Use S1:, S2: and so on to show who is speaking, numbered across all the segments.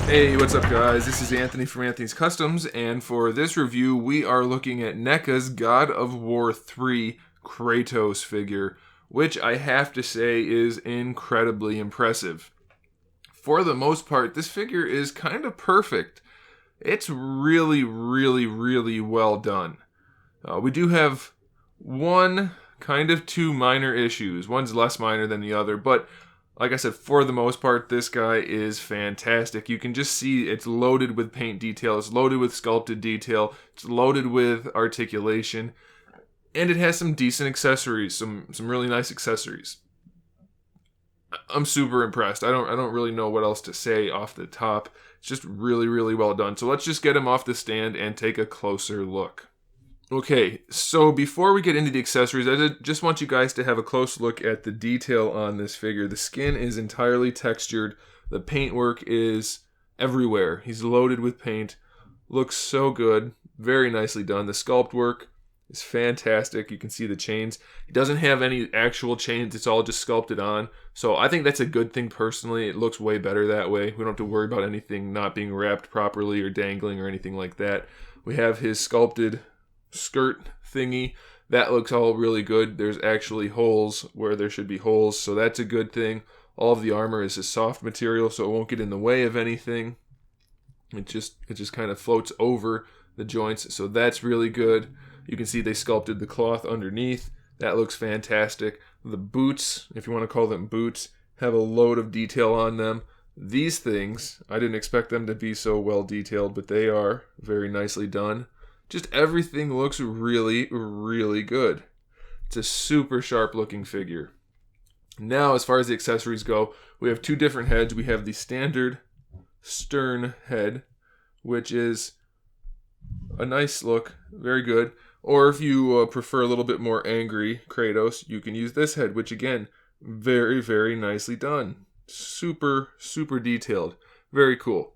S1: Hey, what's up guys? This is Anthony from Anthony's Customs, and for this review we are looking at NECA's God of War 3 Kratos figure, which I have to say is incredibly impressive. For the most part, this figure is kind of perfect. It's really well done. We do have two minor issues. One's less minor than the other, but like I said, for the most part, this guy is fantastic. You can just see it's loaded with paint detail, it's loaded with sculpted detail, it's loaded with articulation, and it has some decent accessories, some really nice accessories. I'm super impressed. I don't really know what else to say off the top. It's just really well done. So let's just get him off the stand and take a closer look. Okay, so before we get into the accessories, I just want you guys to have a close look at the detail on this figure. The skin is entirely textured. The paintwork is everywhere. He's loaded with paint. Looks so good. Very nicely done. The sculpt work is fantastic. You can see the chains. He doesn't have any actual chains. It's all just sculpted on. So I think that's a good thing personally. It looks way better that way. We don't have to worry about anything not being wrapped properly or dangling or anything like that. We have his sculpted skirt thingy. That looks all really good. There's actually holes where there should be holes, so that's a good thing. All of the armor is a soft material, so it won't get in the way of anything. It just kind of floats over the joints, so that's really good. You can see they sculpted the cloth underneath. That looks fantastic. The boots, if you want to call them boots, have a load of detail on them. These things, I didn't expect them to be so well detailed, but they are very nicely done. Just everything looks really good. It's a super sharp looking figure. Now, as far as the accessories go, we have two different heads. We have the standard stern head, which is a nice look, very good. Or if you prefer a little bit more angry Kratos, you can use this head, which again, very nicely done. Super detailed. Very cool.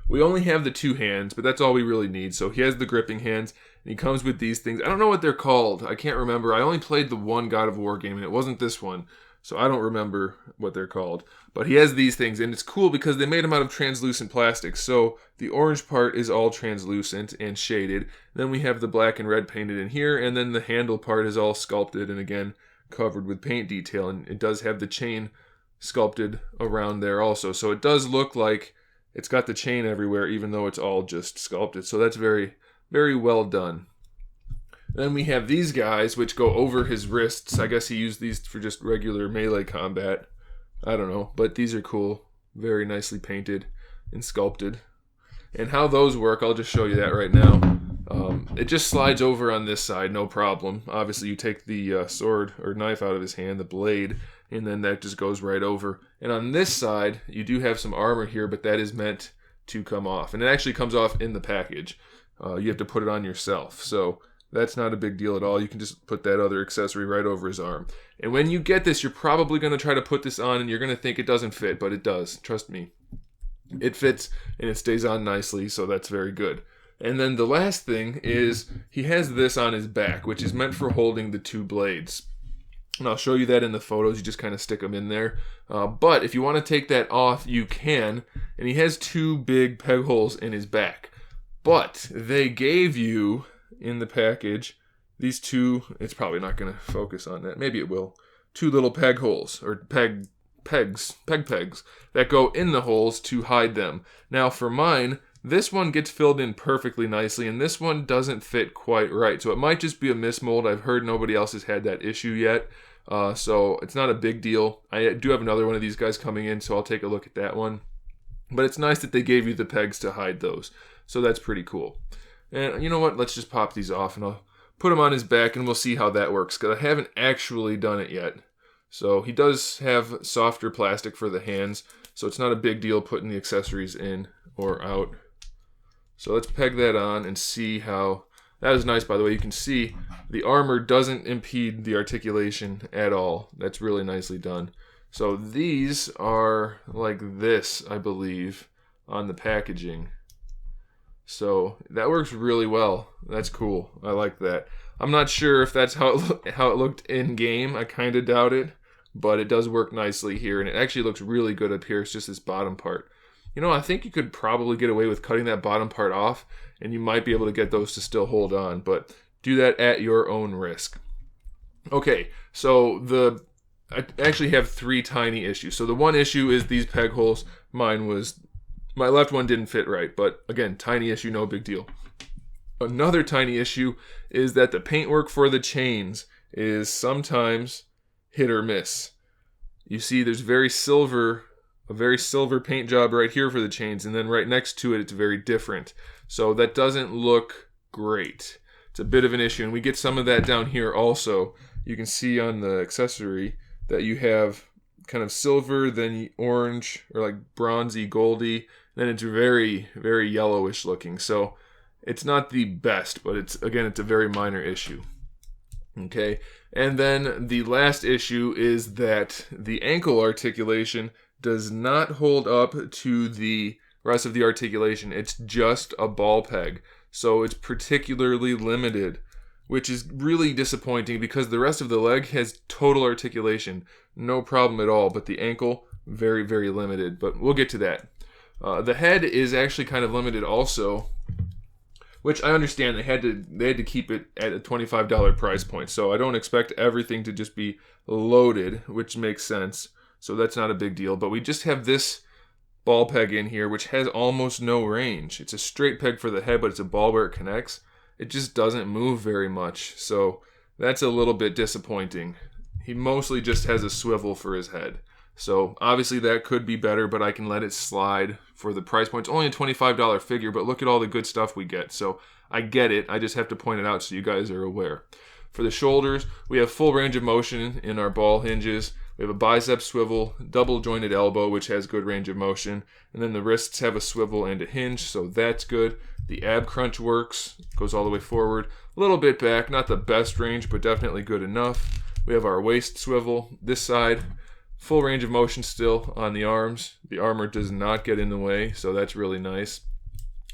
S1: We only have the two hands, but that's all we really need. So he has the gripping hands, and he comes with these things. I don't know what they're called. I can't remember. I only played the one God of War game, and it wasn't this one. So I don't remember what they're called. But he has these things, and it's cool because they made them out of translucent plastic. So the orange part is all translucent and shaded. Then we have the black and red painted in here, and then the handle part is all sculpted and, again, covered with paint detail. And it does have the chain sculpted around there also. So it does look like it's got the chain everywhere, even though it's all just sculpted. So that's very well done. Then we have these guys, which go over his wrists. I guess he used these for just regular melee combat. I don't know, but these are cool. Very nicely painted and sculpted. And how those work, I'll just show you that right now. It just slides over on this side, no problem. Obviously, you take the sword or knife out of his hand, the blade, and then that just goes right over. And on this side, you do have some armor here, but that is meant to come off. And it actually comes off in the package. You have to put it on yourself. So that's not a big deal at all. You can just put that other accessory right over his arm. And when you get this, you're probably going to try to put this on, and you're going to think it doesn't fit, but it does. Trust me. It fits, and it stays on nicely, so that's very good. And then the last thing is he has this on his back, which is meant for holding the two blades. And I'll show you that in the photos. You just kind of stick them in there. But if you want to take that off, you can. And he has two big peg holes in his back. But they gave you, in the package, these two, it's probably not going to focus on that. Maybe it will. Two little peg holes, or pegs that go in the holes to hide them. Now for mine, this one gets filled in perfectly nicely, and this one doesn't fit quite right. So it might just be a mismold. I've heard nobody else has had that issue yet. So it's not a big deal. I do have another one of these guys coming in, so I'll take a look at that one. But it's nice that they gave you the pegs to hide those. So that's pretty cool. And you know what? Let's just pop these off, and I'll put him on his back, and we'll see how that works, because I haven't actually done it yet. So he does have softer plastic for the hands, so it's not a big deal putting the accessories in or out. So let's peg that on and see how... That is nice, by the way. You can see the armor doesn't impede the articulation at all. That's really nicely done. So these are like this, I believe, on the packaging. So that works really well. That's cool. I like that. I'm not sure if that's how it looked in game. I kind of doubt it, but it does work nicely here, and it actually looks really good up here. It's just this bottom part. you know, I think you could probably get away with cutting that bottom part off, and you might be able to get those to still hold on, but do that at your own risk. Okay, so I actually have 3 tiny issues. So the one issue is these peg holes. My left one didn't fit right, but again, tiny issue, no big deal. Another tiny issue is that the paintwork for the chains is sometimes hit or miss. You see there's a very silver paint job right here for the chains, and then right next to it, it's very different. So that doesn't look great. It's a bit of an issue, and we get some of that down here also. You can see on the accessory that you have kind of silver, then orange, or like bronzy, goldy, then it's very, very yellowish looking. So it's not the best, but it's a very minor issue. Okay, and then the last issue is that the ankle articulation does not hold up to the rest of the articulation. It's just a ball peg, so it's particularly limited, which is really disappointing because the rest of the leg has total articulation, no problem at all, but the ankle, very, very limited, but we'll get to that. The head is actually kind of limited also, which I understand they had to keep it at a $25 price point, so I don't expect everything to just be loaded, which makes sense, so that's not a big deal, but we just have this ball peg in here, which has almost no range. It's a straight peg for the head, but it's a ball where it connects. It just doesn't move very much, so that's a little bit disappointing. He mostly just has a swivel for his head, so obviously that could be better, but I can let it slide for the price point. It's only a $25 figure, but look at all the good stuff we get, so I get it. I just have to point it out so you guys are aware. For the shoulders, we have full range of motion in our ball hinges. We have a bicep swivel, double jointed elbow, which has good range of motion, and then the wrists have a swivel and a hinge, so that's good. The ab crunch works, goes all the way forward, a little bit back, not the best range, but definitely good enough. We have our waist swivel, this side, full range of motion still on the arms. The armor does not get in the way, so that's really nice.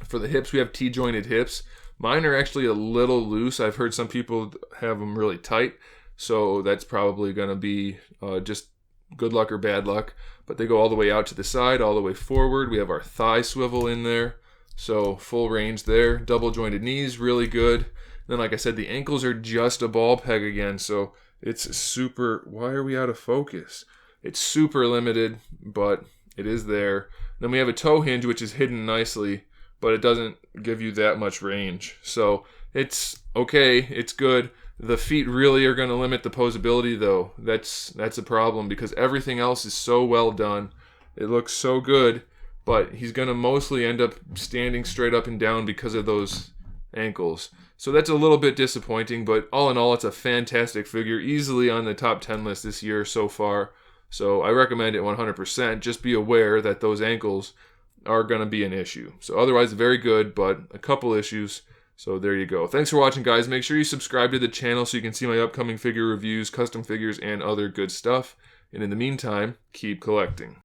S1: For the hips, we have T-jointed hips. Mine are actually a little loose. I've heard some people have them really tight, so that's probably going to be just good luck or bad luck. But they go all the way out to the side, all the way forward. We have our thigh swivel in there, so full range there. Double jointed knees, really good. Then, like I said, the ankles are just a ball peg again, so it's super... Why are we out of focus? It's super limited, but it is there. Then we have a toe hinge, which is hidden nicely, but it doesn't give you that much range. So it's okay, it's good. The feet really are going to limit the posability, though. That's a problem because everything else is so well done. It looks so good, but he's going to mostly end up standing straight up and down because of those ankles. So that's a little bit disappointing, but all in all, it's a fantastic figure. Easily on the top 10 list this year so far. So I recommend it 100%. Just be aware that those ankles are going to be an issue. So otherwise, very good, but a couple issues. So there you go. Thanks for watching, guys. Make sure you subscribe to the channel so you can see my upcoming figure reviews, custom figures, and other good stuff. And in the meantime, keep collecting.